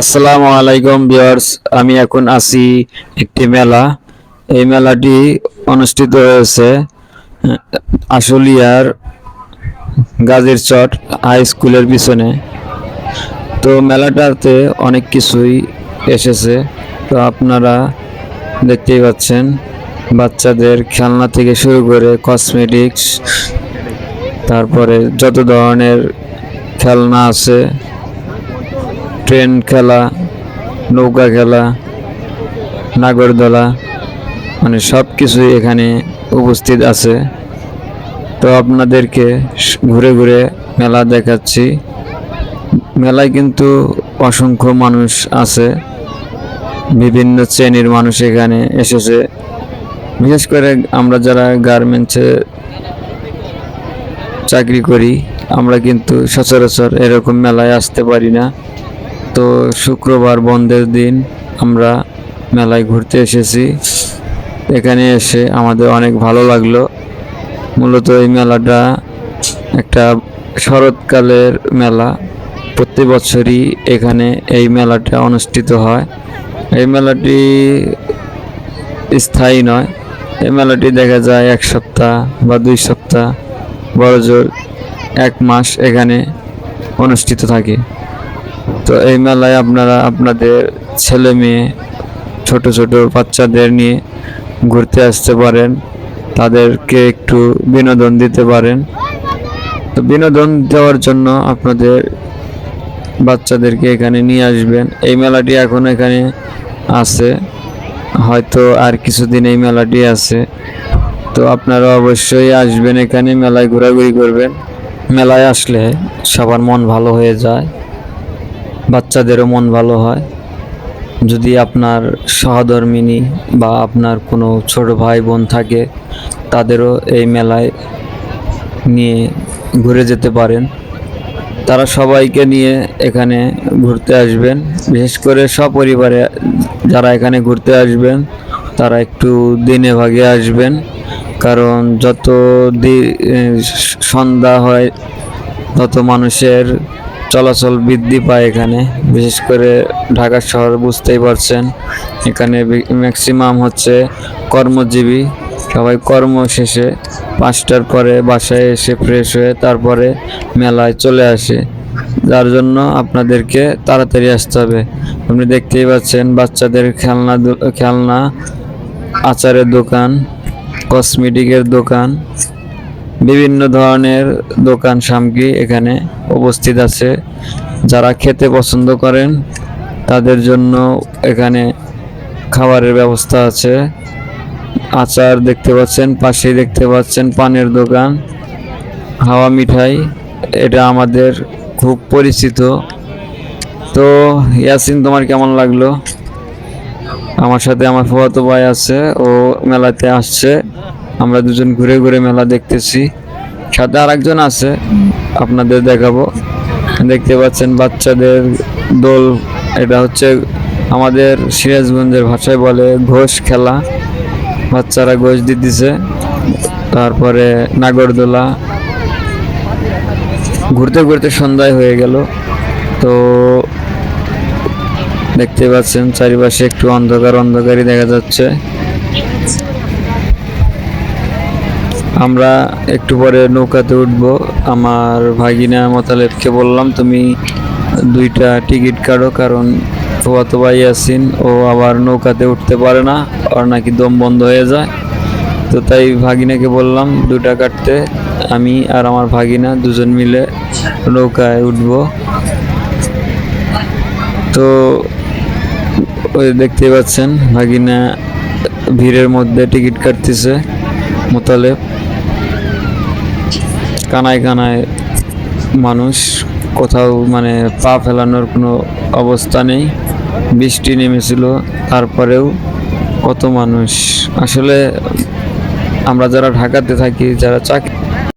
আসসালামু আলাইকুম ভিউয়ার্স, আমি এখন আছি একটি মেলা। এই মেলাটি অনুষ্ঠিত হয়েছে আশুলিয়ার গাজীরচট হাই স্কুলের পিছনে। তো মেলাটাতে অনেক কিছুই এসেছে। তো আপনারা দেখতেই পাচ্ছেন, বাচ্চাদের খেলনা থেকে শুরু করে কসমেটিক্স, তারপরে যত ধরনের খেলনা আছে, ট্রেন খেলা, নৌকা খেলা, নাগরদোলা, মানে সব কিছুই এখানে উপস্থিত আছে। তো আপনাদেরকে ঘুরে ঘুরে মেলা দেখাচ্ছি। মেলায় কিন্তু অসংখ্য মানুষ আছে, বিভিন্ন শ্রেণীর মানুষ এখানে এসেছে। বিশেষ করে আমরা যারা গার্মেন্টসে চাকরি করি, আমরা কিন্তু সচরাচর এরকম মেলায় আসতে পারি না। তো শুক্রবার বন্ধের দিন আমরা মেলায় ঘুরতে এসেছি। এখানে এসে আমাদের অনেক ভালো লাগলো। মূলত এই মেলাটা একটা শরৎকালের মেলা। প্রতি বছরই এখানে এই মেলাটা অনুষ্ঠিত হয়। এই মেলাটি স্থায়ী নয়, এই মেলাটি দেখা যায় এক সপ্তাহ বা 2 সপ্তাহ, বড়জোর 1 মাস এখানে অনুষ্ঠিত থাকে। তো এই মেলায় আপনারা আপনাদের ছেলে মেয়ে, ছোট ছোট বাচ্চাদের নিয়ে ঘুরতে আসতে পারেন, তাদেরকে একটু বিনোদন দিতে পারেন। তো বিনোদন দেওয়ার জন্য আপনাদের বাচ্চাদেরকে এখানে নিয়ে আসবেন। এই মেলাটি এখন এখানে আছে, হয়তো আর কিছুদিন এই মেলাটি আছে। তো আপনারা অবশ্যই আসবেন, এখানে মেলায় ঘোরাঘুরি করবেন। মেলায় আসলে সবার মন ভালো হয়ে যায়, বাচ্চাদেরও মন ভালো হয়। যদি আপনার সহধর্মিণী বা আপনার কোনো ছোট ভাই বোন থাকে, তাদেরও এই মেলায় নিয়ে ঘুরে যেতে পারেন। তারা সবাইকে নিয়ে এখানে ঘুরতে আসবেন। বিশেষ করে সপরিবারে যারা এখানে ঘুরতে আসবেন, তারা একটু দিনে ভাগে আসবেন। কারণ যত সন্ধ্যা হয়, তত মানুষের চলাচল বৃদ্ধি পায় এখানে। বিশেষ করে ঢাকা শহর বুঝতেই পারছেন, এখানে ম্যাক্সিমাম হচ্ছে কর্মজীবী। সবাই কর্ম শেষে 5টার পরে বাসায় এসে ফ্রেশ হয়ে তারপরে মেলায় চলে আসে, যার জন্য আপনাদেরকে তাড়াতাড়ি আসতে হবে। আপনি দেখতেই পাচ্ছেন বাচ্চাদের খেলনা, আচারের দোকান, কসমেটিকের দোকান, বিভিন্ন ধরনের দোকান সামগ্রী এখানে উপস্থিত আছে। যারা খেতে পছন্দ করেন তাদের জন্য এখানে খাবারের ব্যবস্থা আছে। আচার দেখতে পাচ্ছেন, পাশেই দেখতে পাচ্ছেন পানের দোকান, হাওয়া মিঠাই, এটা আমাদের খুব পরিচিত। তো ইয়াসিন, তোমার কেমন লাগলো? আমার সাথে আমার ফুফাতো ভাই আছে, ও মেলাতে আসছে। আমরা দুজন ঘুরে ঘুরে মেলা দেখতেছি, সাথে আরেকজন আছে, আপনাদের দেখাবো। দেখতে পাচ্ছেন বাচ্চাদের দোল, এটা হচ্ছে আমাদের সিরাজগঞ্জের ভাষায় বলে ঘোষ খেলা। বাচ্চারা ঘোষ দিতেছে। তারপরে নাগরদোলা। ঘুরতে ঘুরতে সন্ধ্যায় হয়ে গেল। তো দেখতে পাচ্ছেন চারিপাশে একটু অন্ধকার অন্ধকারই দেখা যাচ্ছে। আমরা একটু পরে নৌকাতে উঠব। আমার ভাগিনা মোতালেবকে বললাম, তুমি 2টা টিকিট কাটো, কারণ ফুফাতো ভাই ইয়াসিন ও আবার নৌকাতে উঠতে পারে না, ওর নাকি দম বন্ধ হয়ে যায়। তো তাই ভাগিনাকে বললাম 2টা কাটতে। আমি আর আমার ভাগিনা দুজন মিলে নৌকায় উঠব। তো ওই দেখতেই পাচ্ছেন ভাগিনা ভিড়ের মধ্যে টিকিট কাটতেছে। মোতালেব, কানায় কানায় মানুষ, কোথাও মানে পা ফেলানোর কোনো অবস্থা নেই। বৃষ্টি নেমেছিল, তারপরেও কত মানুষ। আসলে আমরা যারা ঢাকাতে থাকি, যারা চাকরি